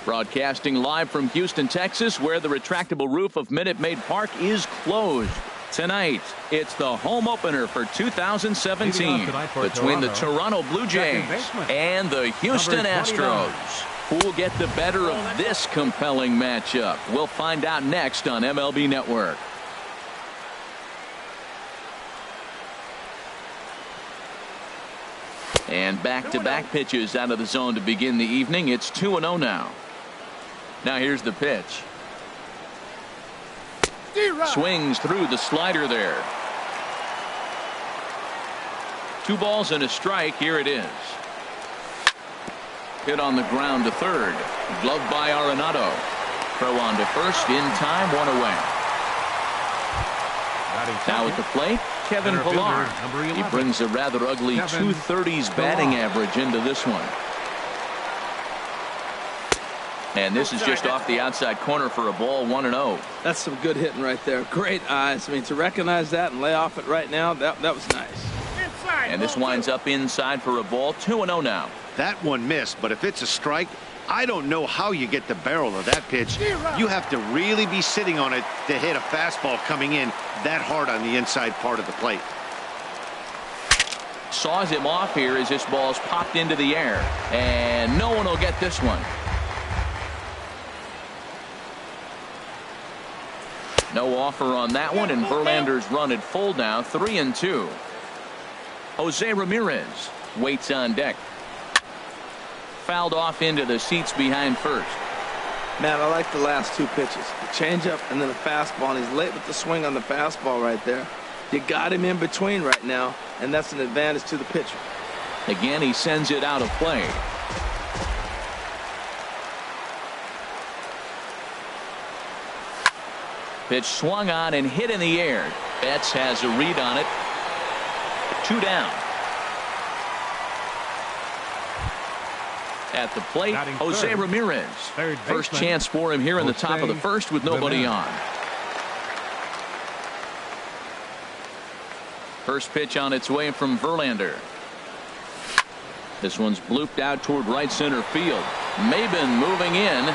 Broadcasting live from Houston, Texas, where the retractable roof of Minute Maid Park is closed. Tonight, it's the home opener for 2017 between the Toronto Blue Jays and the Houston Astros. Who will get the better of this compelling matchup? We'll find out next on MLB Network. And back-to-back pitches out of the zone to begin the evening. It's 2-0 now. Now here's the pitch. Swings through the slider there. 2 balls and a strike. Here it is. Hit on the ground to third. Gloved by Arenado. Throw on to first. In time. 1 away. Now at the plate, Kevin Pillar. He brings a rather ugly 230s batting average into this one. And this is just off the outside corner for a ball. 1-0. That's some good hitting right there. Great eyes. I mean, to recognize that and lay off it right now, that was nice. And this winds up inside for a ball. 2-0 now. That one missed, but if it's a strike, I don't know how you get the barrel of that pitch. You have to really be sitting on it to hit a fastball coming in that hard on the inside part of the plate. Saws him off here as this ball's popped into the air. And no one will get this one. No offer on that one, and Verlander's run at full now. 3-2. Jose Ramirez waits on deck. Fouled off into the seats behind first. Man, I like the last 2 pitches. The changeup and then a fastball, and he's late with the swing on the fastball right there. You got him in between right now, and that's an advantage to the pitcher. Again, he sends it out of play. Pitch swung on and hit in the air. Betts has a read on it. 2 down. At the plate, Jose Ramirez. First chance for him here in the top of the first with nobody on. First pitch on its way from Verlander. This one's blooped out toward right center field. Maben moving in.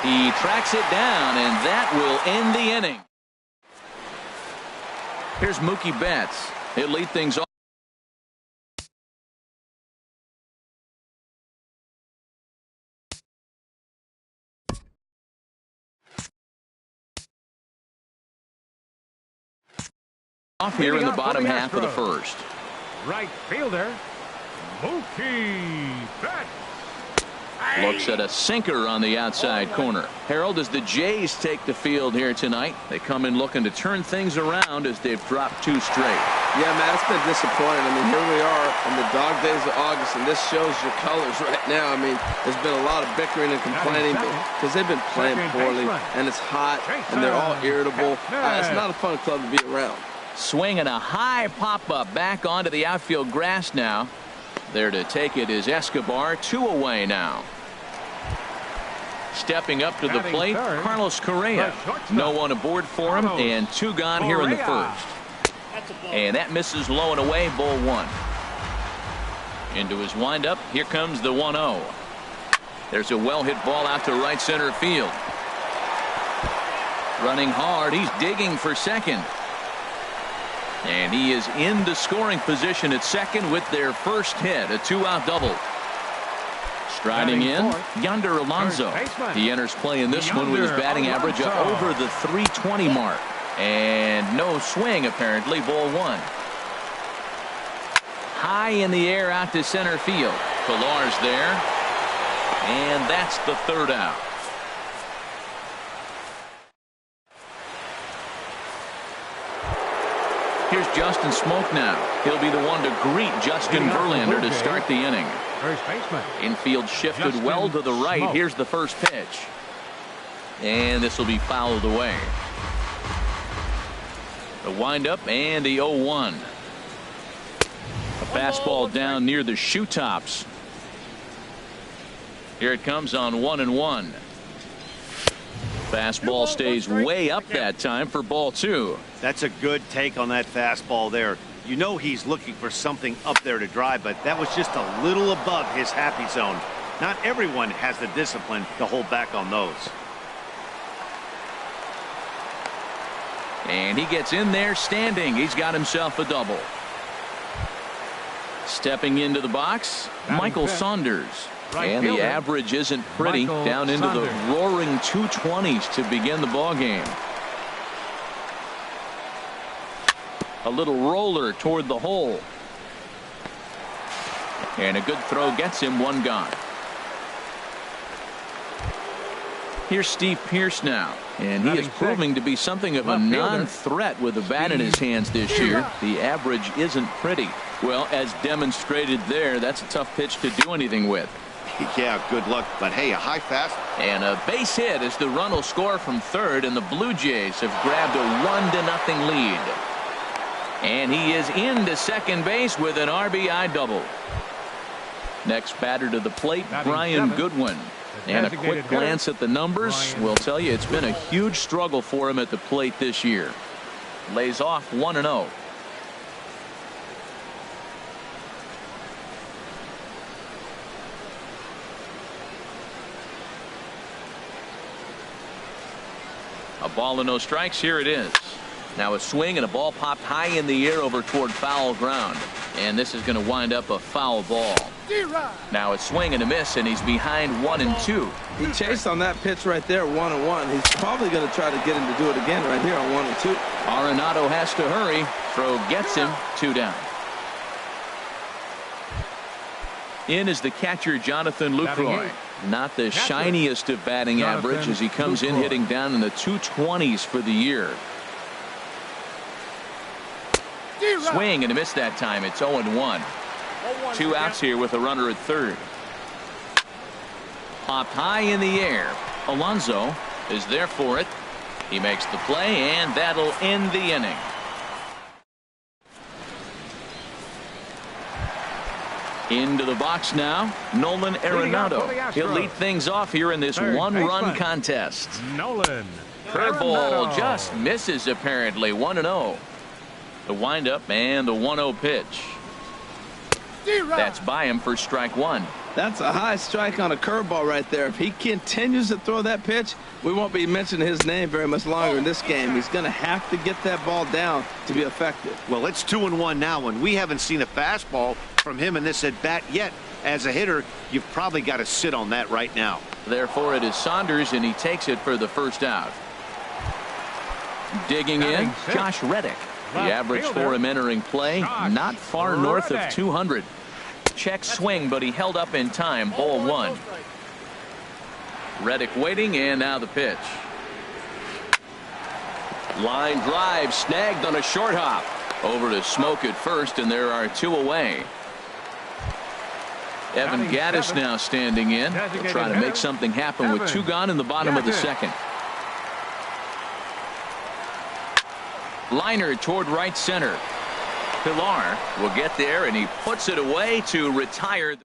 He tracks it down, and that will end the inning. Here's Mookie Betts. He'll lead things off. Off here in the bottom half of the first. Right fielder, Mookie Betts. Looks at a sinker on the outside corner. Harold, as the Jays take the field here tonight, they come in looking to turn things around as they've dropped 2 straight. Yeah, man, it's been disappointing. I mean, here we are in the dog days of August, and this shows your colors right now. I mean, there's been a lot of bickering and complaining because they've been playing poorly, and it's hot, and they're all irritable. It's not a fun club to be around. Swinging a high pop-up back onto the outfield grass now. There to take it is Escobar. 2 away now. Stepping up to the plate, Carlos Correa. No one aboard for him, and 2 gone here in the first. And that misses low and away. Ball 1. Into his windup. Here comes the 1-0. There's a well-hit ball out to right center field. Running hard. He's digging for second. And he is in the scoring position at second with their first hit, a 2-out double. Striding in, Yonder Alonso. He enters play in this one with his batting average up over the 320 mark. And no swing, apparently. Ball 1. High in the air out to center field. Pillar's there. And that's the 3rd out. Here's Justin Smoke now. He'll be the one to greet Justin Verlander to start the inning. First baseman. Infield shifted well to the right. Here's the first pitch. And this will be fouled away. The windup and the 0-1. A fastball down near the shoe tops. Here it comes on 1-1. Fastball stays way up that time for ball 2. That's a good take on that fastball there. You know he's looking for something up there to drive, but that was just a little above his happy zone. Not everyone has the discipline to hold back on those. And he gets in there standing. He's got himself a double. Stepping into the box, Michael Saunders. And the average isn't pretty, down into the roaring 220s to begin the ball game. A little roller toward the hole. And a good throw gets him one gone. Here's Steve Pearce now. And he is proving to be something of a non-threat with the bat in his hands this year. The average isn't pretty. Well, as demonstrated there, that's a tough pitch to do anything with. Yeah, good luck. But hey, a high fast. And a base hit as the run will score from third, and the Blue Jays have grabbed a 1-0 lead. And he is into second base with an RBI double. Next batter to the plate, Brian Goodwin. And a quick glance at the numbers will tell you it's been a huge struggle for him at the plate this year. Lays off 1-0. A ball and no strikes. Here it is. Now a swing and a ball popped high in the air over toward foul ground. And this is going to wind up a foul ball. Now a swing and a miss, and he's behind 1-2. He chased on that pitch right there, 1-1. He's probably going to try to get him to do it again right here on 1-2. Arenado has to hurry. Throw gets him. 2 down. In is the catcher, Jonathan Lucroy. Not the shiniest of batting average as he comes in hitting down in the 220s for the year. Swing and a miss that time. It's 0-1. 2 outs here with a runner at third. Popped high in the air. Alonso is there for it. He makes the play, and that'll end the inning. Into the box now, Nolan Arenado. He'll lead things off here in this one-run contest. Nolan. Curveball just misses apparently. 1-0. The windup and the 1-0 pitch. That's by him for strike one. That's a high strike on a curveball right there. If he continues to throw that pitch, we won't be mentioning his name very much longer in this game. He's going to have to get that ball down to be effective. Well, it's 2-1 now, and we haven't seen a fastball from him in this at bat yet. As a hitter, you've probably got to sit on that right now. Therefore, it is Saunders, and he takes it for the first out. Digging in, Josh Reddick. The average for him entering play, not far north of 200. Check swing, but he held up in time. Ball 1. Reddick waiting, and now the pitch. Line drive snagged on a short hop. Over to Smoke at first, and there are 2 away. Evan Gattis now standing in. He'll try to make something happen with 2 gone in the bottom of the second. Liner toward right center. Pilar will get there, and he puts it away to retire.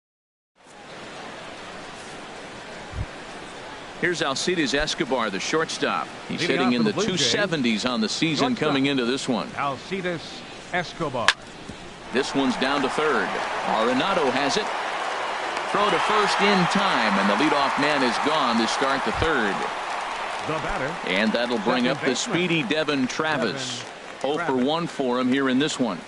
Here's Alcides Escobar, the shortstop. He's hitting in the 270s on the season coming into this one. Alcides Escobar. This one's down to third. Arenado has it. Throw to first in time, and the leadoff man is gone to start the third. The batter. And that'll bring up the speedy Devin Travis. 0 for 1 for him here in this one.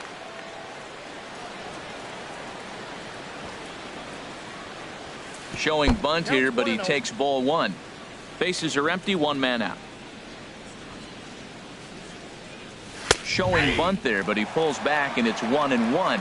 Showing bunt here, but he takes ball 1. Bases are empty, 1 man out. Showing bunt there, but he pulls back, and it's 1-1.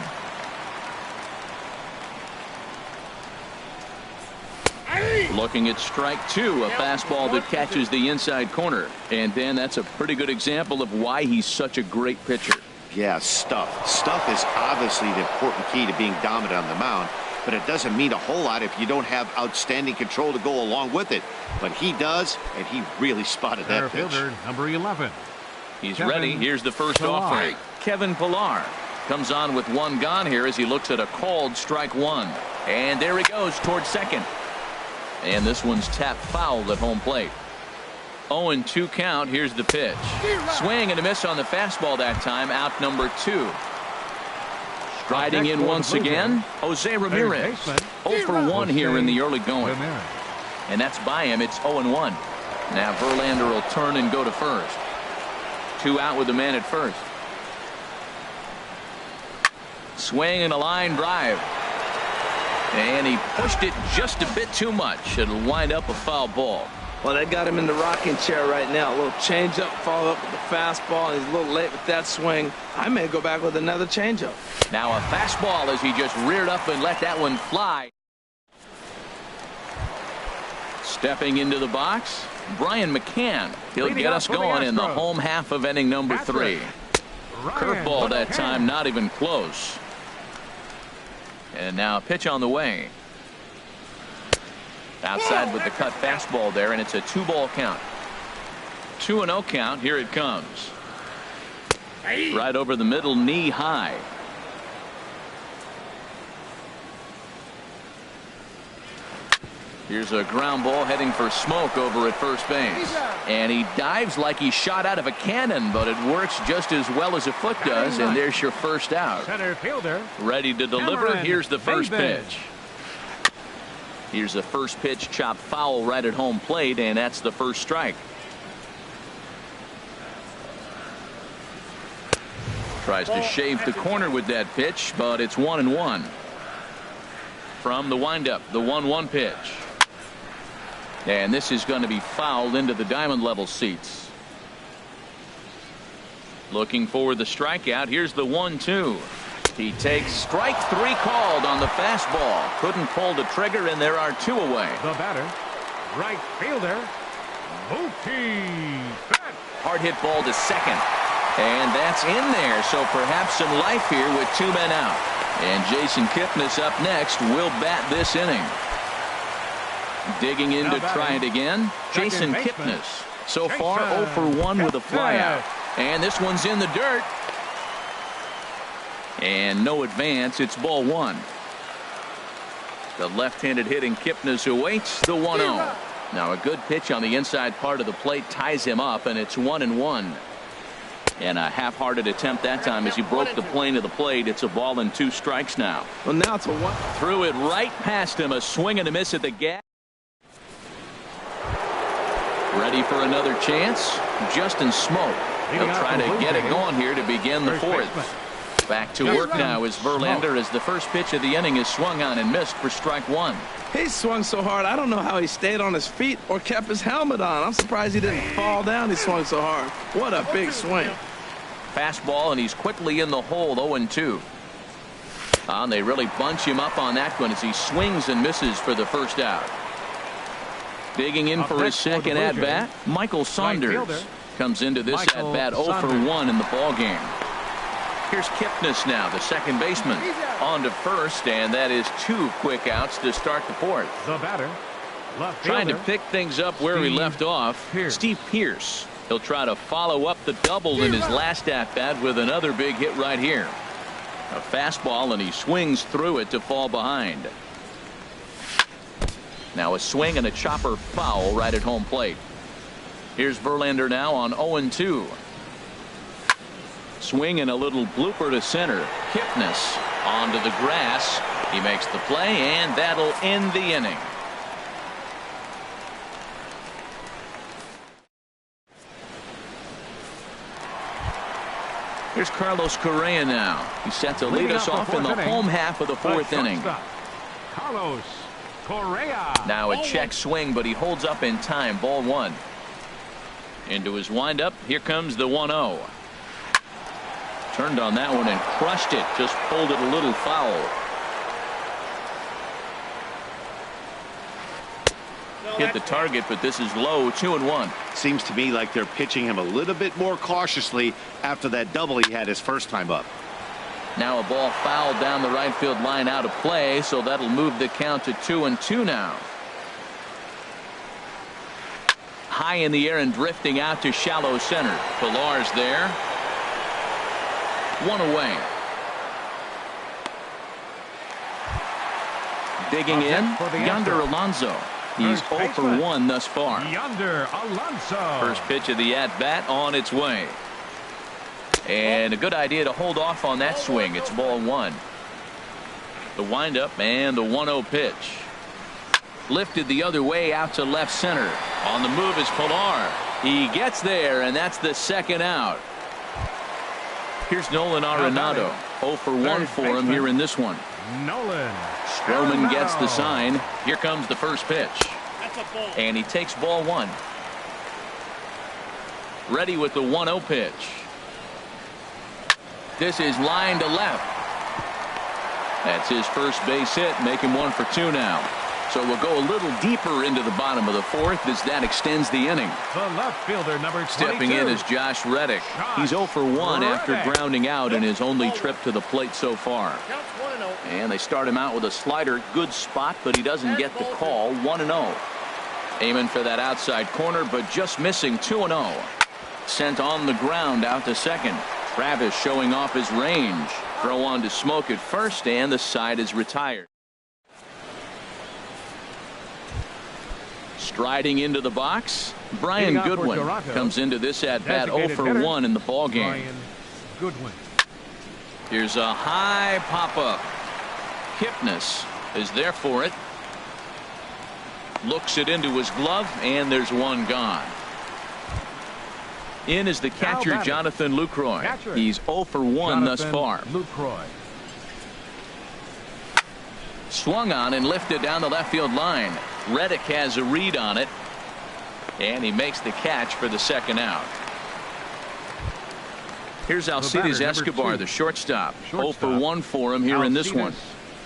Looking at strike 2, a fastball that catches the inside corner. And Dan, that's a pretty good example of why he's such a great pitcher. Yeah, stuff. Stuff is obviously the important key to being dominant on the mound, but it doesn't mean a whole lot if you don't have outstanding control to go along with it. But he does, and he really spotted that pitch. Fielder, number 11. He's ready. Here's the first offering. Kevin Pilar comes on with 1 gone here as he looks at a called strike 1. And there he goes towards second. And this one's tapped foul at home plate. 0-2 count. Here's the pitch. Swing and a miss on the fastball that time. Out number 2. Striding in once again, Jose Ramirez. 0 for 1 here in the early going. And that's by him. It's 0-1. Now Verlander will turn and go to first. 2 out with the man at first. Swing and a line drive. And he pushed it just a bit too much. It'll wind up a foul ball. Well, they got him in the rocking chair right now. A little changeup, follow up with the fastball. He's a little late with that swing. I may go back with another changeup. Now a fastball as he just reared up and let that one fly. Stepping into the box, Brian McCann. He'll get us going in the home half of inning number 3. Curveball that time, not even close. And now a pitch on the way. Outside with the cut fastball there, and it's a 2-ball count. 2-0 count. Here it comes. Right over the middle, knee high. Here's a ground ball heading for Smoke over at first base. And he dives like he shot out of a cannon, but it works just as well as a foot does, and there's your first out. Center fielder. Ready to deliver. Here's the first pitch. Here's the first pitch, chopped foul right at home plate, and that's the first strike. Tries to shave the corner with that pitch, but it's 1-1. From the windup, the 1-1 pitch. And this is going to be fouled into the diamond level seats. Looking for the strikeout. Here's the 1-2. He takes strike 3 called on the fastball. Couldn't pull the trigger, and there are 2 away. The batter, right fielder, Mookie Betts. Hard hit ball to second. And that's in there. So perhaps some life here with 2 men out. And Jason Kipnis up next will bat this inning. Digging in to try it again. Jason Kipnis. So far 0 for 1 with a flyout. And this one's in the dirt. And no advance. It's ball 1. The left-handed hitting Kipnis awaits the 1-0. Now a good pitch on the inside part of the plate ties him up, and it's 1-1. And a half-hearted attempt that time as he broke the plane of the plate. It's a ball and 2 strikes now. Well, now it's a 1. Threw it right past him. A swing and a miss at the gap. Ready for another chance. Justin Smoke. He'll try to get it going here to begin the 4th. Back to work now is Verlander as the first pitch of the inning is swung on and missed for strike 1. He swung so hard, I don't know how he stayed on his feet or kept his helmet on. I'm surprised he didn't fall down. He swung so hard. What a big swing. Fastball, and he's quickly in the hole. 0-2. And they really bunch him up on that one as he swings and misses for the first out. Digging in for his second at-bat, Michael Saunders comes into this at-bat 0 for 1 in the ballgame. Here's Kipnis now, the second baseman, on to first, and that is 2 quick outs to start the 4th. The batter, left trying fielder, to pick things up where he left off. Steve Pearce. He'll try to follow up the double in his last at-bat with another big hit right here. A fastball, and he swings through it to fall behind. Now a swing and a chopper foul right at home plate. Here's Verlander now on 0-2. Swing and a little blooper to center. Kipnis onto the grass. He makes the play, and that'll end the inning. Here's Carlos Correa now. He's set to lead us off in the home half of the 4th inning. Carlos Correa. Now a check swing, but he holds up in time. Ball 1. Into his windup. Here comes the 1-0. Turned on that one and crushed it. Just pulled it a little foul. Hit the target, but this is low. 2-1. Seems to me like they're pitching him a little bit more cautiously after that double he had his first time up. Now a ball fouled down the right field line out of play, so that'll move the count to 2-2 now. High in the air and drifting out to shallow center. Pilar's there. 1 away. Digging in, Yonder Alonso. He's 0 for 1 thus far. Yonder Alonso. First pitch of the at-bat on its way. And a good idea to hold off on that swing. It's ball 1. The windup and the 1-0 pitch. Lifted the other way out to left center. On the move is Pilar. He gets there, and that's the second out. Here's Nolan Arenado. 0 for 1 for him here in this one. Nolan. Stroman gets the sign. Here comes the first pitch. And he takes ball 1. Ready with the 1-0 pitch. This is line to left. That's his first base hit, making 1 for 2 now. So we'll go a little deeper into the bottom of the 4th as that extends the inning. The left fielder, number 22. Stepping in is Josh Reddick. He's 0 for 1 after grounding out in his only trip to the plate so far. And they start him out with a slider. Good spot, but he doesn't get the call. 1-0. Aiming for that outside corner, but just missing. 2-0. Sent on the ground out to second. Travis showing off his range. Throw on to Smoke at first, and the side is retired. Striding into the box, Brian Goodwin comes into this at bat 0 for 1 in the ball game. Goodwin. Here's a high pop up. Kipnis is there for it. Looks it into his glove, and there's one gone. In is the catcher, Jonathan Lucroy. He's 0 for 1 thus far. Lucroy. Swung on and lifted down the left field line. Reddick has a read on it, and he makes the catch for the second out. Here's Alcides Escobar, the shortstop. 0 for 1 for him here in this one.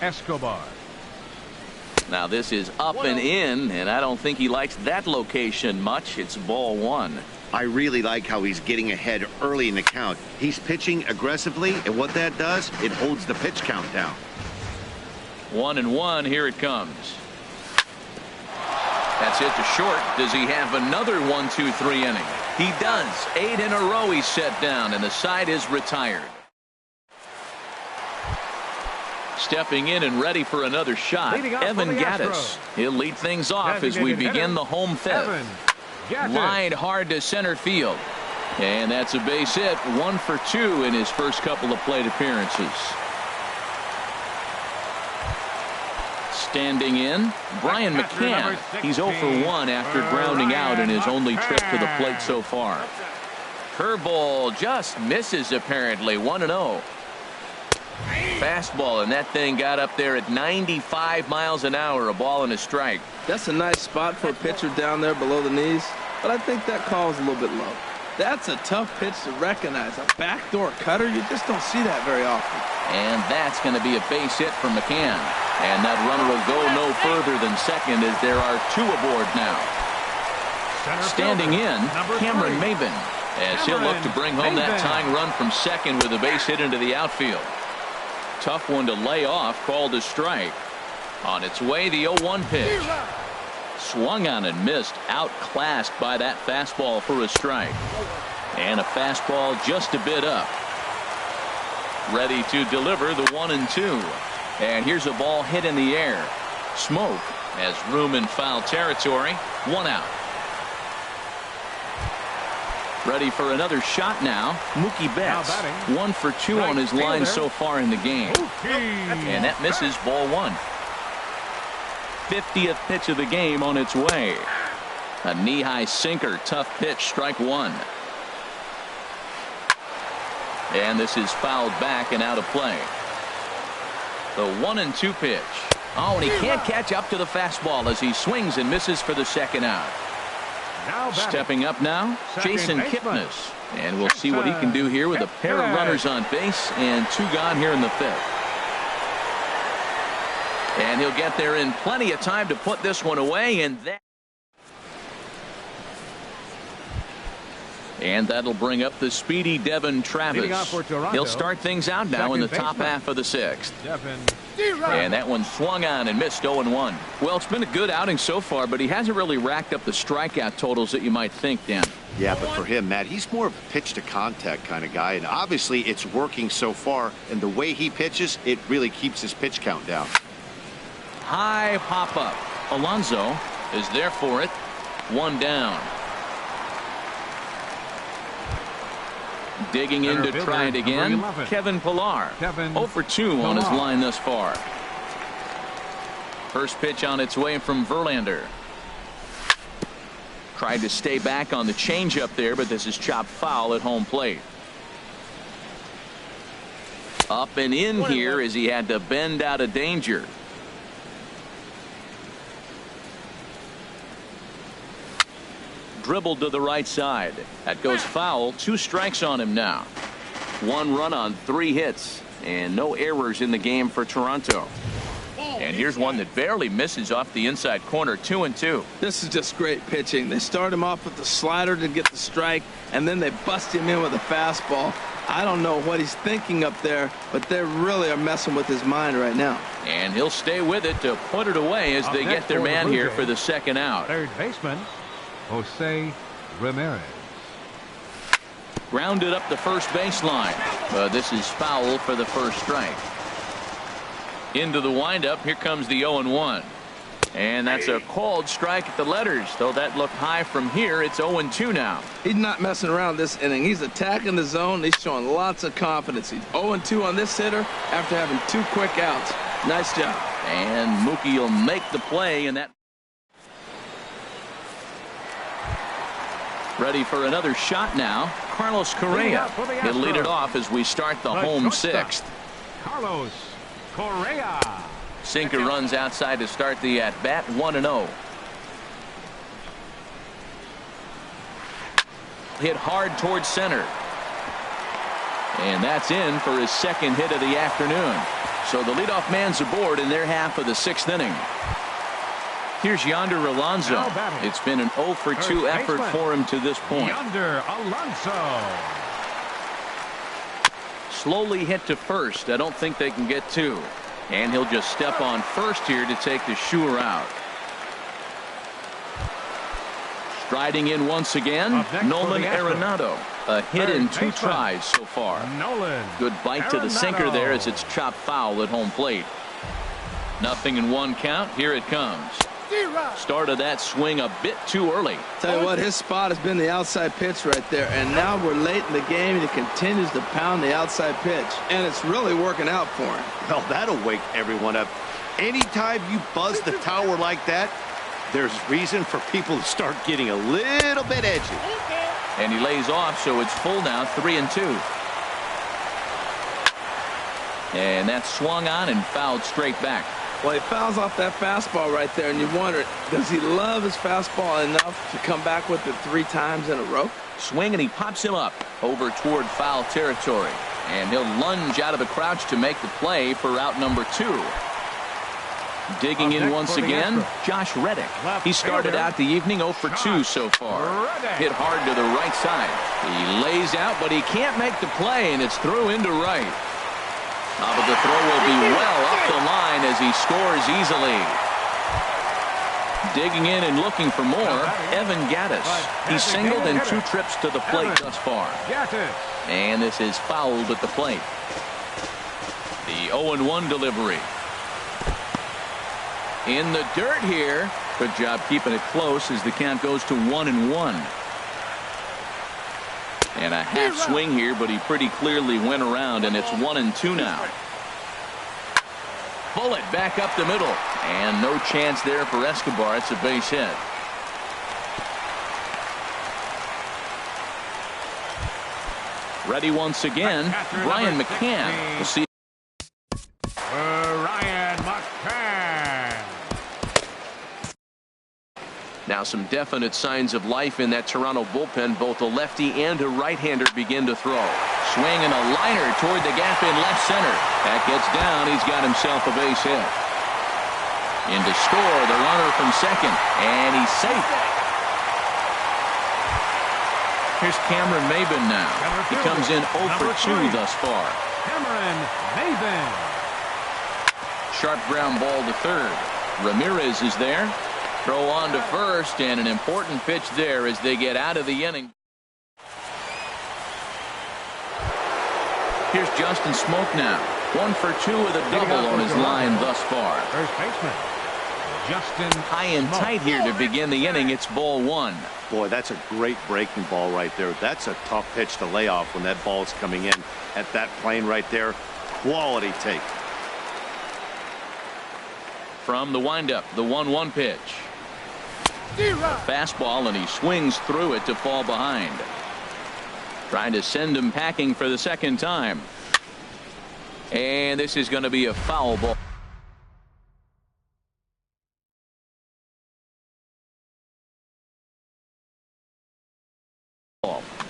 Escobar. Now this is up and in, and I don't think he likes that location much. It's ball 1. I really like how he's getting ahead early in the count. He's pitching aggressively, and what that does, it holds the pitch count down. 1-1. Here it comes. That's hit to short. Does he have another 1-2-3 inning? He does. 8 in a row he's set down, and the side is retired. Stepping in and ready for another shot, Evan Gattis. He'll lead things off as we begin the home 5th. Lined hard to center field. And that's a base hit. 1 for 2 in his first couple of plate appearances. Standing in, Brian McCann. He's 0 for 1 after grounding out in his only trip to the plate so far. Curveball just misses apparently. 1-0. Fastball, and that thing got up there at 95 miles an hour. A ball and a strike. That's a nice spot for a pitcher down there below the knees, but I think that call is a little bit low. That's a tough pitch to recognize. A backdoor cutter, you just don't see that very often. And that's going to be a base hit from McCann. And that runner will go no further than second as there are 2 aboard now. Standing in, Cameron Maben, as he'll look to bring home that tying run from second with a base hit into the outfield. Tough one to lay off, called a strike. On its way, the 0-1 pitch. Swung on and missed, outclassed by that fastball for a strike. And a fastball just a bit up. Ready to deliver the 1-2. And here's a ball hit in the air. Smoke has room in foul territory. 1 out. Ready for another shot now. Mookie Betts. 1 for 2 on his line so far in the game. And that misses, ball 1. 50th pitch of the game on its way. A knee-high sinker, tough pitch, strike 1. And this is fouled back and out of play. The 1-2 pitch. Oh, and he can't catch up to the fastball as he swings and misses for the second out. Stepping up now, Jason Kipnis. And we'll see what he can do here with a pair of runners on base and 2 gone here in the 5th. And he'll get there in plenty of time to put this one away, and that'll bring up the speedy Devin Travis. He'll start things out now in the top half of the 6th. And that one swung on and missed. 0-1. Well, it's been a good outing so far, but he hasn't really racked up the strikeout totals that you might think, Dan. Yeah, but for him, Matt, he's more of a pitch to contact kind of guy, and obviously it's working so far, and the way he pitches, it really keeps his pitch count down. High pop up. Alonso is there for it. 1 down. Digging in to try it again. Kevin Pilar. 0 for 2 on his line thus far. First pitch on its way from Verlander. Tried to stay back on the changeup there, but this is chopped foul at home plate. Up and in here as he had to bend out of danger. Dribbled to the right side. That goes foul. 2 strikes on him now. 1 run on 3 hits and no errors in the game for Toronto. And here's one that barely misses off the inside corner. 2-2. This is just great pitching. They start him off with the slider to get the strike, and then they bust him in with a fastball. I don't know what he's thinking up there, but they really are messing with his mind right now. And he'll stay with it to put it away as they get their man here for the second out. Third baseman, Jose Ramirez. Grounded up the first baseline. This is foul for the first strike. Into the windup. Here comes the 0-1. And that's a called strike at the letters. Though that looked high from here, it's 0-2 now. He's not messing around this inning. He's attacking the zone. He's showing lots of confidence. He's 0-2 on this hitter after having 2 quick outs. Nice job. And Mookie will make the play, and that. Ready for another shot now. Carlos Correa. He'll lead it off as we start the home 6th. Carlos Correa. Sinker runs outside to start the at-bat. 1-0. Hit hard towards center. And that's in for his second hit of the afternoon. So the leadoff man's aboard in their half of the 6th inning. Here's Yonder Alonso. It's been an 0-for-2 effort for him to this point. Yonder Alonso. Slowly hit to first. I don't think they can get 2. And he'll just step on first here to take the shooter out. Striding in once again, Nolan Arenado. A hit in 2 tries so far. Good bite to the sinker there as it's chopped foul at home plate. 0-1 count. Here it comes. Started that swing a bit too early. Tell you what, his spot has been the outside pitch right there, and now we're late in the game and he continues to pound the outside pitch, and it's really working out for him. Well, that'll wake everyone up. Anytime you buzz the tower like that, there's reason for people to start getting a little bit edgy. And he lays off, so it's full now. 3-2. And that's swung on and fouled straight back. Well, he fouls off that fastball right there, and you wonder, does he love his fastball enough to come back with it 3 times in a row? Swing, and he pops him up over toward foul territory. And he'll lunge out of the crouch to make the play for out number 2. Digging in once again, Josh Reddick. He started out the evening 0-for-2 so far. Hit hard to the right side. He lays out, but he can't make the play, and it's through into right. But the throw will be well up the line as he scores easily. Digging in and looking for more, Evan Gattis. He's singled in 2 trips to the plate thus far. And this is fouled at the plate. The 0-1 delivery. In the dirt here. Good job keeping it close as the count goes to 1-1. And a half swing here, but he pretty clearly went around, and it's 1-2 now. Bullet back up the middle, and no chance there for Escobar. It's a base hit. Ready once again, Brian McCann. We'll see. Brian McCann. Now some definite signs of life in that Toronto bullpen. Both a lefty and a right-hander begin to throw. Swing and a liner toward the gap in left center. That gets down. He's got himself a base hit. In to score the runner from second, and he's safe. Here's Cameron Maybin now. He comes in 0-for-2 thus far. Cameron Maybin. Sharp ground ball to third. Ramirez is there. Throw on to first, and an important pitch there as they get out of the inning. Here's Justin Smoke now. 1-for-2 with a double on his line thus far. First baseman, Justin. High and tight here to begin the inning. It's ball 1. Boy, that's a great breaking ball right there. That's a tough pitch to lay off when that ball's coming in at that plane right there. Quality take. From the windup, the 1-1 pitch. A fastball, and he swings through it to fall behind. Trying to send him packing for the second time. And this is going to be a foul ball.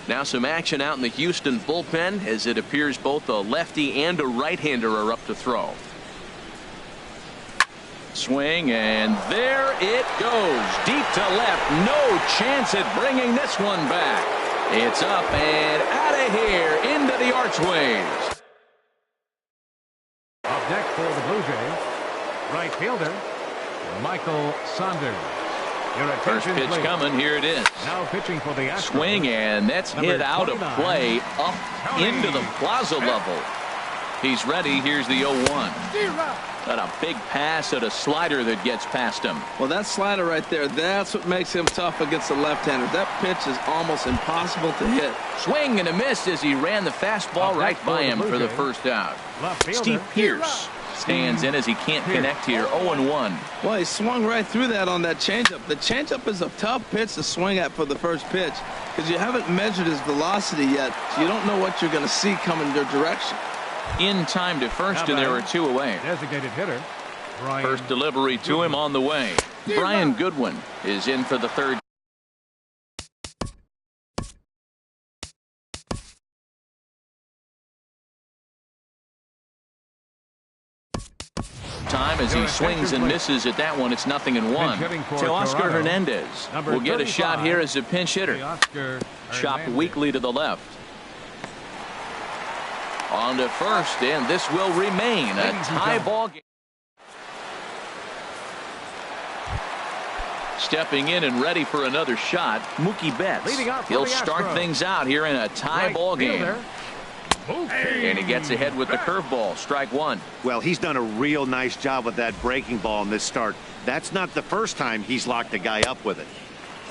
Now some action out in the Houston bullpen, as it appears both a lefty and a right-hander are up to throw. Swing, and there it goes. Deep to left. No chance at bringing this one back. It's up and out of here into the archways. Up next for the Blue Jays, right fielder, Michael Saunders. Your First pitch please. coming. Here it is. Now pitching for the Astros. Swing, and that's hit out of play up into the plaza level. He's ready. Here's the 0-1. Got a big pass at a slider that gets past him. Well, that slider right there, that's what makes him tough against the left-hander. That pitch is almost impossible to hit. Swing and a miss as he ran the fastball right by him for the first out. Steve Pierce stands in as he can't connect here. 0-1. Well, he swung right through that on that changeup. The changeup is a tough pitch to swing at for the first pitch because you haven't measured his velocity yet, so you don't know what you're going to see coming your direction. In time to first, and there are two away. Designated hitter. Brian First delivery to him on the way. Brian Goodwin is in for the third. Time as he swings and misses at that one. It's 0-1. To Oscar Hernandez will get a shot here as a pinch hitter. Chopped weakly to the left. On to first, and this will remain a tie ball game. Stepping in and ready for another shot, Mookie Betts. He'll start things out here in a tie ball game. And he gets ahead with the curveball. Strike one. Well, he's done a real nice job with that breaking ball in this start. That's not the first time he's locked a guy up with it.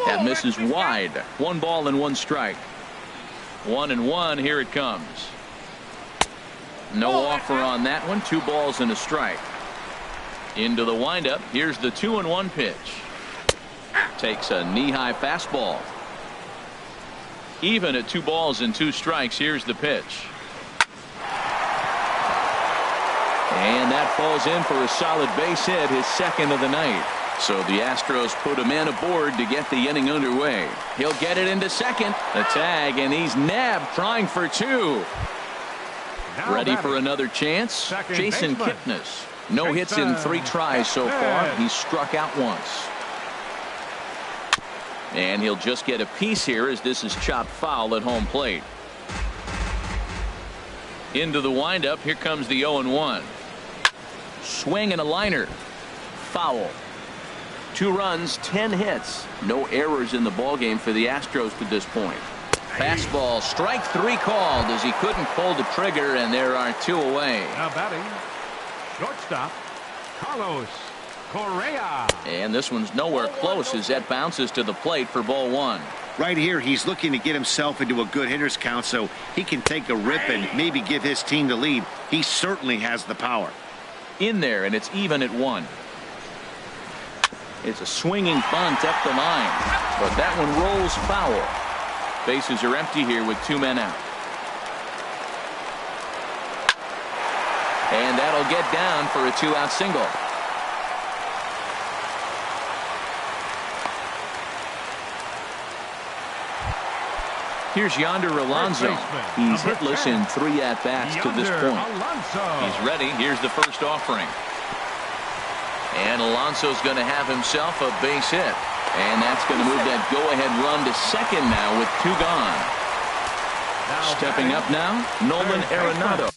That misses wide. 1 ball and 1 strike. 1-1. Here it comes. No offer on that one. 2 balls and a strike. Into the windup. Here's the 2-1 pitch. Takes a knee-high fastball. Even at 2 balls and 2 strikes. Here's the pitch. And that falls in for a solid base hit, his second of the night. So the Astros put a man aboard to get the inning underway. He'll get it into second. The tag, and he's nabbed, trying for 2. Ready for another chance. Jason Kipnis. No hits in 3 tries so far. He's struck out once. And he'll just get a piece here as this is chopped foul at home plate. Into the windup. Here comes the 0-1. Swing and a liner. Foul. 2 runs, 10 hits. No errors in the ballgame for the Astros to this point. Fastball, strike 3 called as he couldn't pull the trigger, and there are 2 away. Now batting, shortstop, Carlos Correa. And this one's nowhere close as that bounces to the plate for ball 1. Right here, he's looking to get himself into a good hitter's count so he can take a rip and maybe give his team the lead. He certainly has the power. In there, and it's even at 1. It's a swinging bunt up the line, but that one rolls foul. Bases are empty here with 2 men out. And that'll get down for a 2-out single. Here's Yonder Alonso. He's hitless in 3 at-bats to this point. He's ready. Here's the first offering. And Alonso's going to have himself a base hit. And that's going to move that go-ahead run to second now with 2 gone. Stepping up now, Nolan Arenado.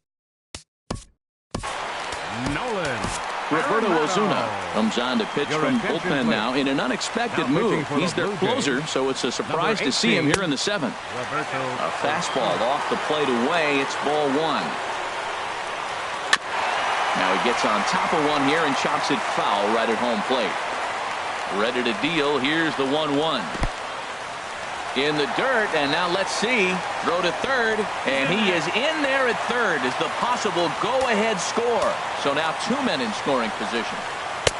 Roberto Ozuna comes on to pitch from bullpen now in an unexpected move. He's their closer, so it's a surprise to see him here in the 7th. A fastball off the plate away. It's ball 1. Now he gets on top of one here and chops it foul right at home plate. Ready to deal. Here's the 1-1. In the dirt, and now let's see. Throw to third, and he is in there at third as the possible go-ahead score. So now 2 men in scoring position.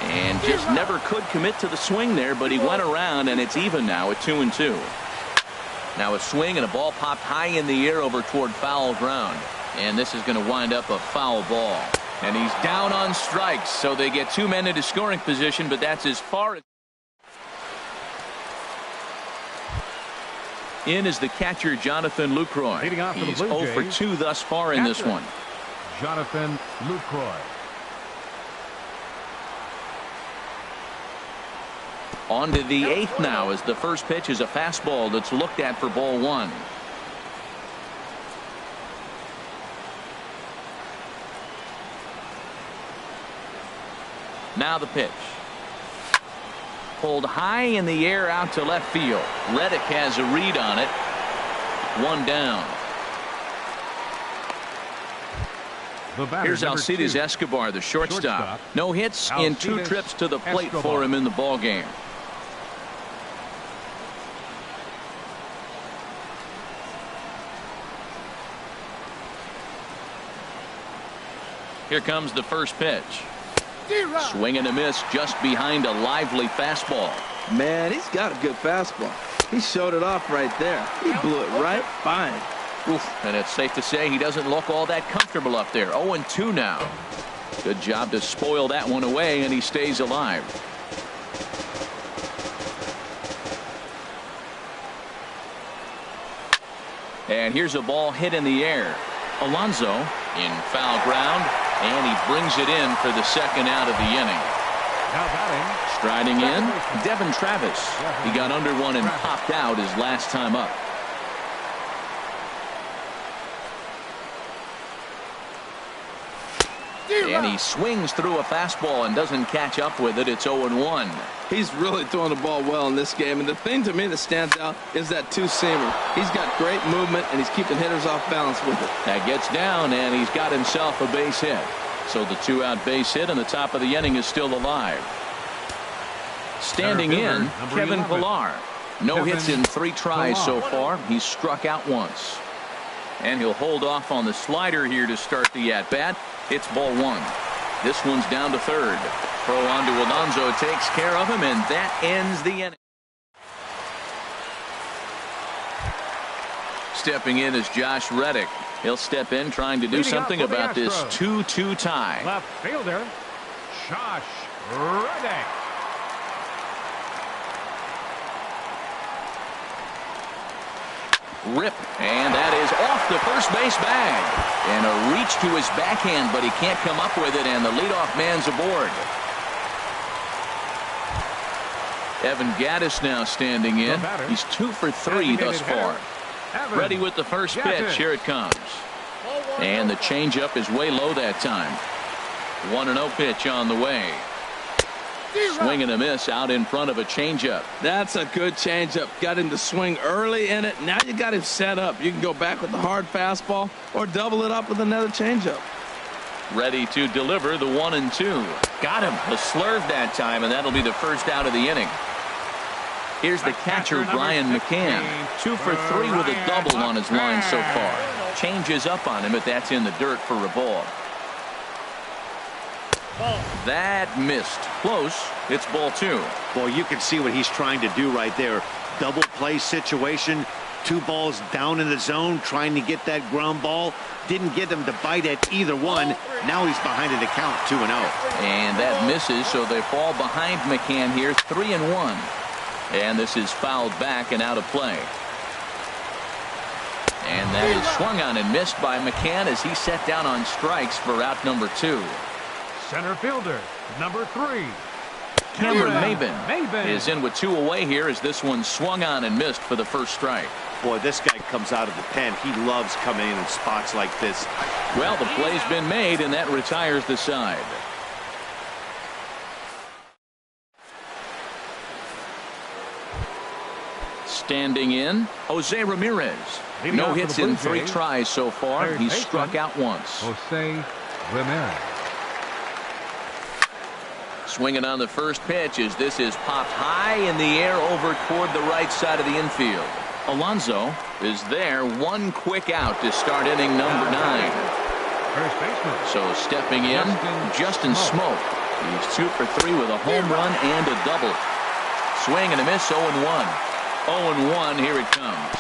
And just never could commit to the swing there, but he went around, and it's even now at 2-2. Now a swing and a ball popped high in the air over toward foul ground. And this is going to wind up a foul ball. And he's down on strikes, so they get 2 men into scoring position, but that's as far as... In is the catcher, Jonathan Lucroy. He's 0 for 2 thus far in this one. Jonathan Lucroy. On to the 8th now, as the first pitch is a fastball that's looked at for ball 1. Now the pitch. Pulled high in the air out to left field. Reddick has a read on it. 1 down. Here's Alcides Escobar, the shortstop. No hits in 2 trips to the plate for him in the ball game. Here comes the first pitch. Swing and a miss just behind a lively fastball. Man, he's got a good fastball. He showed it off right there. He blew it right by him. Oof, and it's safe to say he doesn't look all that comfortable up there. 0-2 now. Good job to spoil that one away, and he stays alive. And here's a ball hit in the air. Alonso in foul ground, and he brings it in for the second out of the inning. Now batting. Striding in, Devin Travis. He got under one and popped out his last time up. And he swings through a fastball and doesn't catch up with it. It's 0-1. He's really throwing the ball well in this game. And the thing to me that stands out is that two-seamer. He's got great movement, and he's keeping hitters off balance with it. That gets down, and he's got himself a base hit. So the 2-out base hit, and the top of the inning is still alive. Standing in, Kevin Pillar. No hits in 3 tries so far. He's struck out once. And he'll hold off on the slider here to start the at-bat. It's ball 1. This one's down to third. Throw on to Alonso takes care of him, and that ends the inning. Stepping in is Josh Reddick. He'll step in trying to do something about this 2-2 tie. Left fielder, Josh Reddick. Rip, and that is off the first base bag. And a reach to his backhand, but he can't come up with it, and the leadoff man's aboard. Evan Gaddis now standing in. He's 2 for 3 thus far. Ready with the first pitch. Here it comes. And the changeup is way low that time. 1-0 pitch on the way. Swing and a miss out in front of a changeup. That's a good changeup. Got him to swing early in it. Now you got him set up. You can go back with the hard fastball or double it up with another changeup. Ready to deliver the 1-2. Got him. A slurve that time, and that'll be the first out of the inning. Here's the catcher, Brian McCann. 2 for 3 with a double on his line so far. Changes up on him, but that's in the dirt for a ball. That missed. Close. It's ball 2. Well, you can see what he's trying to do right there. Double play situation. 2 balls down in the zone, trying to get that ground ball. Didn't get him to bite at either one. Now he's behind in the count, 2-0. And that misses, so they fall behind McCann here, 3-1. And this is fouled back and out of play. And that is swung on and missed by McCann as he set down on strikes for out number 2. Center fielder, number 3. Cameron Maben is in with 2 away here as this one swung on and missed for the first strike. Boy, this guy comes out of the pen. He loves coming in spots like this. Well, the play's been made, and that retires the side. Standing in, Jose Ramirez. No hits in 3 tries so far. He's struck out once. Jose Ramirez. Swinging on the first pitch as this is popped high in the air over toward the right side of the infield. Alonso is there. 1 quick out to start inning number 9. First baseman. So stepping in, Justin Smoke. He's 2 for 3 with a home run and a double. Swing and a miss, 0-1. 0-1, here it comes.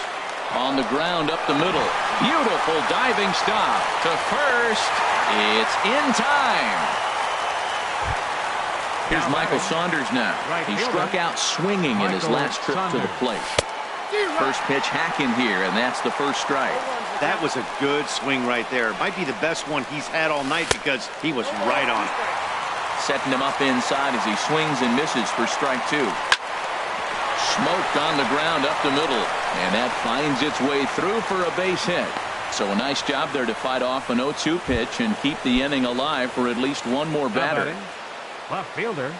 On the ground up the middle. Beautiful diving stop to first. It's in time. Here's Michael Saunders now. He struck out swinging in his last trip to the plate. First pitch hacking here, and that's the first strike. That was a good swing right there. Might be the best one he's had all night because he was right on it. Setting him up inside as he swings and misses for strike 2. Smoked on the ground up the middle, and that finds its way through for a base hit. So a nice job there to fight off an 0-2 pitch and keep the inning alive for at least one more batter. Left fielder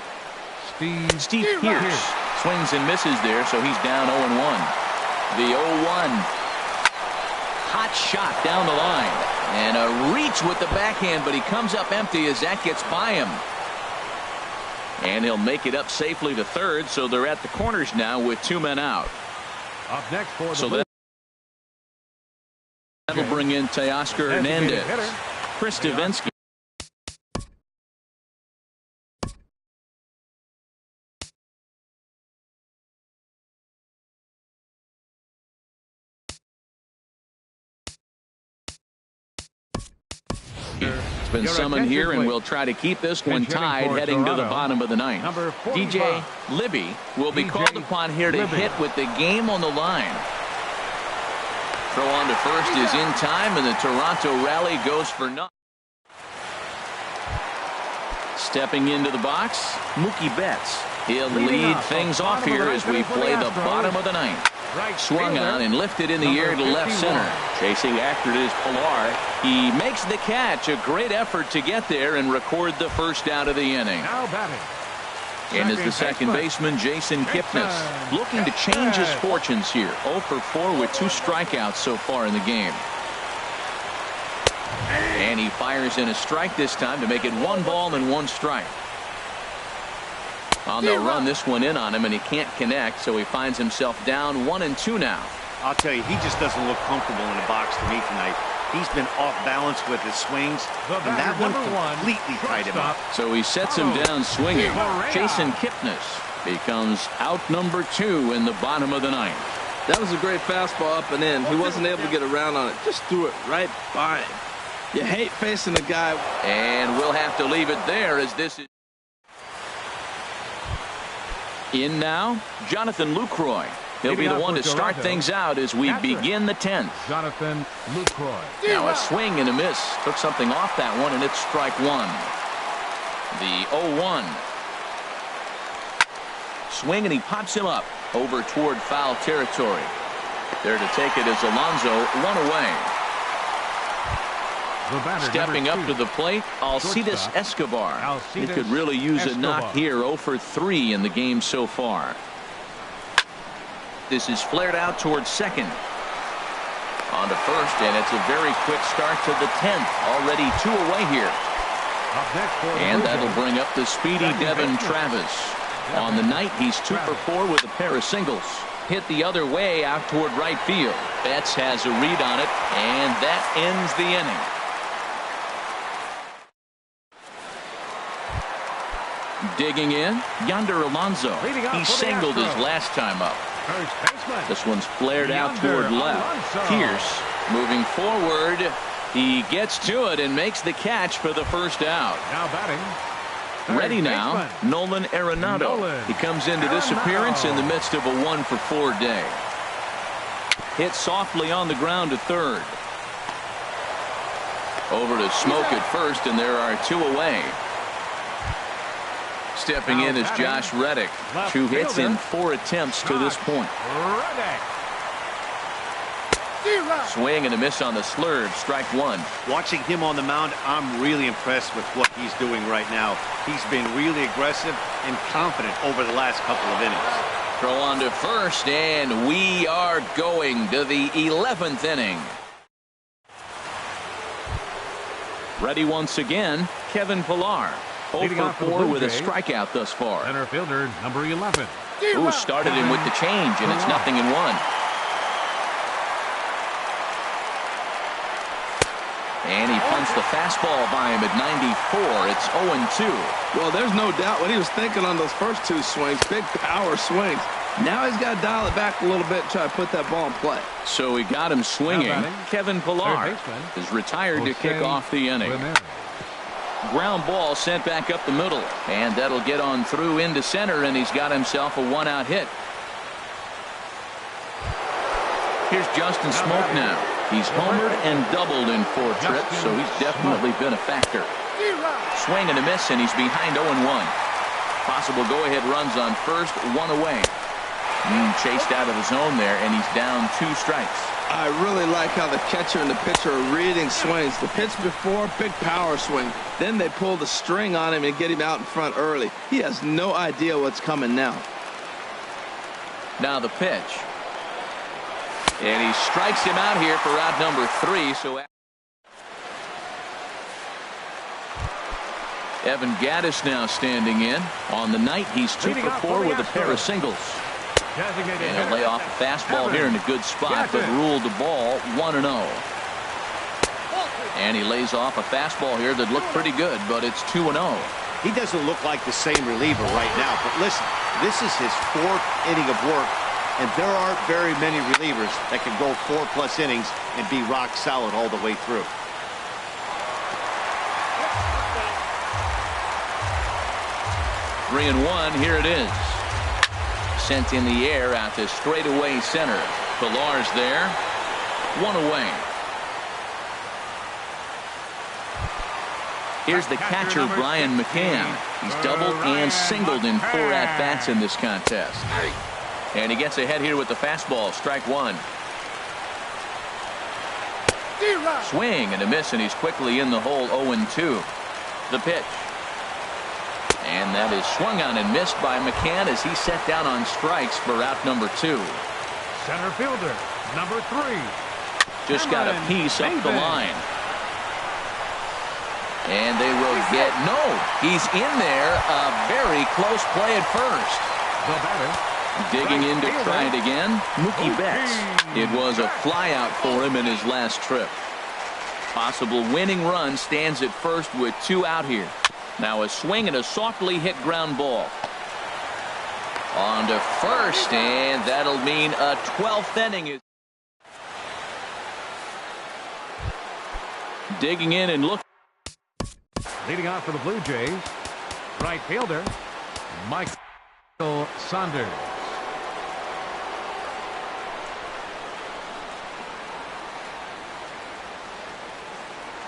Steve Pierce swings and misses there, so he's down 0-1. The 0-1. Hot shot down the line, and a reach with the backhand, but he comes up empty as that gets by him. And he'll make it up safely to third, so they're at the corners now with 2 men out. Up next for So that'll bring in Teoscar Hernandez. Chris Davinsky. It's been summoned here, and we'll try to keep this one tied heading to the bottom of the ninth. DJ Libby will be called upon here to hit with the game on the line. Throw on to first is in time, and the Toronto rally goes for nothing. Stepping into the box, Mookie Betts. He'll lead things off here as we play the bottom of the ninth. Swung on and lifted in the air to left center. Chasing after it is Pilar. He makes the catch. A great effort to get there and record the first out of the inning. Now batting. And is the second baseman, Jason Kipnis, looking to change his fortunes here. 0 for 4 with 2 strikeouts so far in the game. And he fires in a strike this time to make it 1 ball and 1 strike. They'll run this one in on him, and he can't connect, so he finds himself down 1-2 now. I'll tell you, he just doesn't look comfortable in the box to me tonight. He's been off balance with his swings, and that one completely tied him up. So he sets him down swinging. Jason Kipnis becomes out number 2 in the bottom of the ninth. That was a great fastball up and in. He wasn't able to get around on it. Just threw it right by him. You hate facing a guy. And we'll have to leave it there as this is. In now, Jonathan Lucroy. He'll be the one to start things out as we begin the 10th. Jonathan Lucroy. Now a swing and a miss. Took something off that one, and it's strike 1. The 0-1. Swing, and he pops him up over toward foul territory. There to take it is Alonso, 1 away. Stepping up to the plate, Alcides Escobar. He could really use a knock here. 0 for 3 in the game so far. This is flared out towards second. On to first, and it's a very quick start to the 10th. Already 2 away here. And that'll bring up the speedy Devin Travis. On the night, he's 2 for 4 with a pair of singles. Hit the other way out toward right field. Betts has a read on it, and that ends the inning. Digging in, Yonder Alonso. He singled his last time up. This one's flared out toward left. Pierce moving forward. He gets to it and makes the catch for the first out. Now batting. Ready now, Nolan Arenado. He comes into this appearance in the midst of a 1 for 4 day. Hit softly on the ground to third. Over to Smoke at first, and there are 2 away. Stepping in is Josh Reddick. 2 hits in 4 attempts to this point. Swing and a miss on the slurve. Strike 1. Watching him on the mound, I'm really impressed with what he's doing right now. He's been really aggressive and confident over the last couple of innings. Throw on to first, and we are going to the 11th inning. Ready once again, Kevin Pilar. 0 for 4 with a strikeout thus far. Center fielder, number 11. Ooh, started him with the change, and it's 0-1. And he punts the fastball by him at 94. It's 0-2. Well, there's no doubt what he was thinking on those first two swings. Big power swings. Now he's got to dial it back a little bit and try to put that ball in play. So he got him swinging. Kevin Pillar is retired to kick off the inning. Ground ball sent back up the middle. And that'll get on through into center, and he's got himself a one-out hit. Here's Justin Smoke now. He's homered and doubled in 4 trips, so he's definitely been a factor. Swing and a miss, and he's behind 0-1. Possible go-ahead runs on first, 1 away. Chased out of the zone there, and he's down 2 strikes. I really like how the catcher and the pitcher are reading swings. The pitch before, big power swing. Then they pull the string on him and get him out in front early. He has no idea what's coming now. Now the pitch. And he strikes him out here for out number 3. So Evan Gaddis now standing in. On the night, he's 2 for 4 with a pair of singles. And he'll lay off a fastball here in a good spot, but ruled the ball 1-0. And he lays off a fastball here that looked pretty good, but it's 2-0. He doesn't look like the same reliever right now, but listen, this is his 4th inning of work, and there aren't very many relievers that can go 4+ innings and be rock solid all the way through. Three and 1, here it is. Sent in the air out to straightaway center. Pillar's there. 1 away. Here's the catcher, Brian McCann. He's doubled and singled in 4 at-bats in this contest. And he gets ahead here with the fastball. Strike 1. Swing and a miss, and he's quickly in the hole. 0-2. The pitch. And that is swung on and missed by McCann as he set down on strikes for out number 2. Center fielder, number 3. Just got a piece up the line. And they will get no. He's in there. A very close play at first. The batter. Digging in to try it again. Mookie Betts. It was a flyout for him in his last trip. Possible winning run stands at first with 2 out here. Now a swing and a softly hit ground ball. On to first, and that'll mean a 12th inning. Digging in and look. Leading off for the Blue Jays, right fielder, Michael Saunders.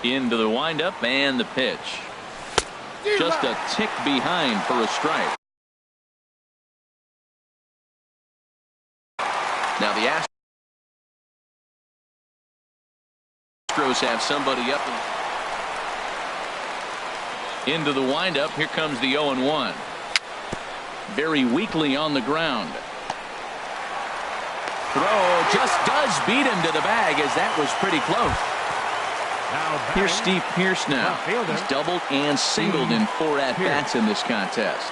Into the windup and the pitch. Just a tick behind for a strike. Now the Astros have somebody up. Into the windup. Here comes the 0-1. Very weakly on the ground. Throw just does beat him to the bag, as that was pretty close. Here's Steve Pearce now. He's doubled and singled in 4 at-bats in this contest.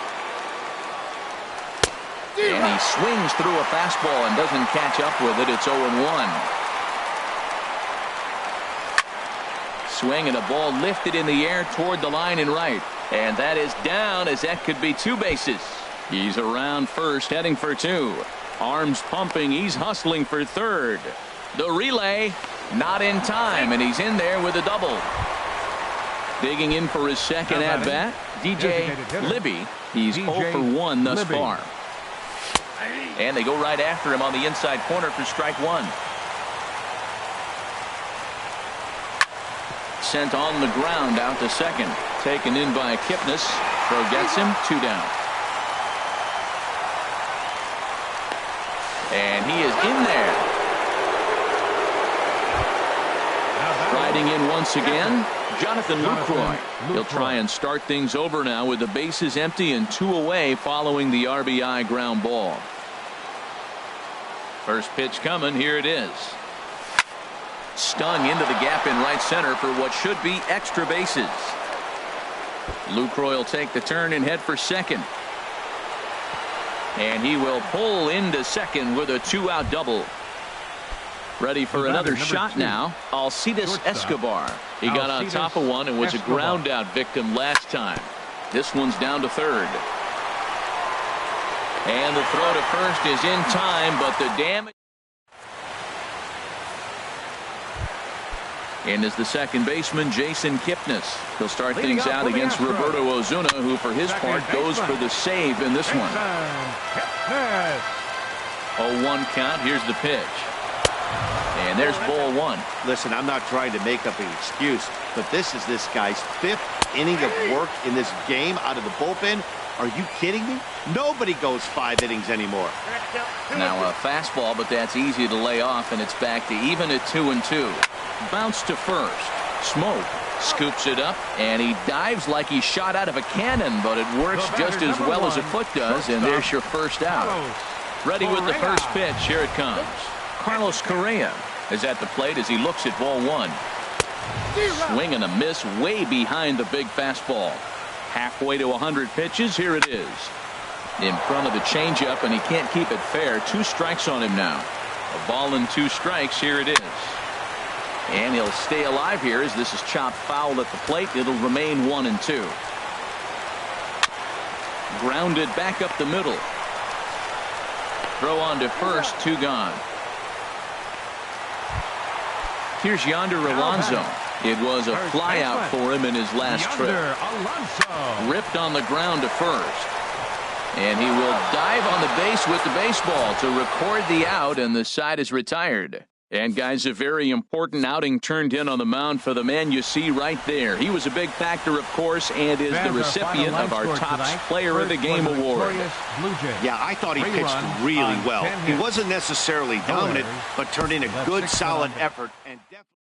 And he swings through a fastball and doesn't catch up with it. It's 0-1. Swing and a ball lifted in the air toward the line and right. And that is down, as that could be 2 bases. He's around first, heading for 2. Arms pumping. He's hustling for third. The relay. Not in time, and he's in there with a double. Digging in for his second at-bat, DJ Libby. He's 0 for 1 thus far. And they go right after him on the inside corner for strike 1. Sent on the ground out to second. Taken in by Kipnis. Throw gets him. 2 down. And he is in there. Riding in once again, Jonathan Lucroy. He'll try and start things over now with the bases empty and 2 away following the RBI ground ball. First pitch coming. Here it is. Stung into the gap in right center for what should be extra bases. Lucroy will take the turn and head for second. And he will pull into second with a 2-out double. Ready for another shot now. Alcides Escobar. He got on top of one and was a ground out victim last time. This one's down to third. And the throw to first is in time, but the damage. And is the second baseman, Jason Kipnis. He'll start things out against Roberto Ozuna, who for his part goes for the save in this one. 0-1 count. Here's the pitch. And there's ball one. Listen, I'm not trying to make up an excuse, but this is this guy's 5th inning of work in this game out of the bullpen. Are you kidding me? Nobody goes 5 innings anymore. Now a fastball, but that's easy to lay off, and it's back to even at 2-2. Bounce to first. Smoke scoops it up, and he dives like he shot out of a cannon, but it works just as well as a foot does, and there's your first out. Ready with the first pitch. Here it comes. Carlos Correa is at the plate as he looks at ball one. Swing and a miss way behind the big fastball. Halfway to 100 pitches. Here it is. In front of the changeup, and he can't keep it fair. 2 strikes on him now. A ball and 2 strikes. Here it is. And he'll stay alive here as this is chopped foul at the plate. It'll remain 1-2. Grounded back up the middle. Throw on to first. 2 gone. Here's Yonder Alonso. It was a flyout for him in his last trip. Ripped on the ground to first. And he will dive on the base with the baseball to record the out, and the side is retired. And guys, a very important outing turned in on the mound for the man you see right there. He was a big factor, of course, and is the recipient of our Topps Player of the Game award. Yeah, I thought he pitched really well. He wasn't necessarily dominant, but turned in a good, solid effort and definitely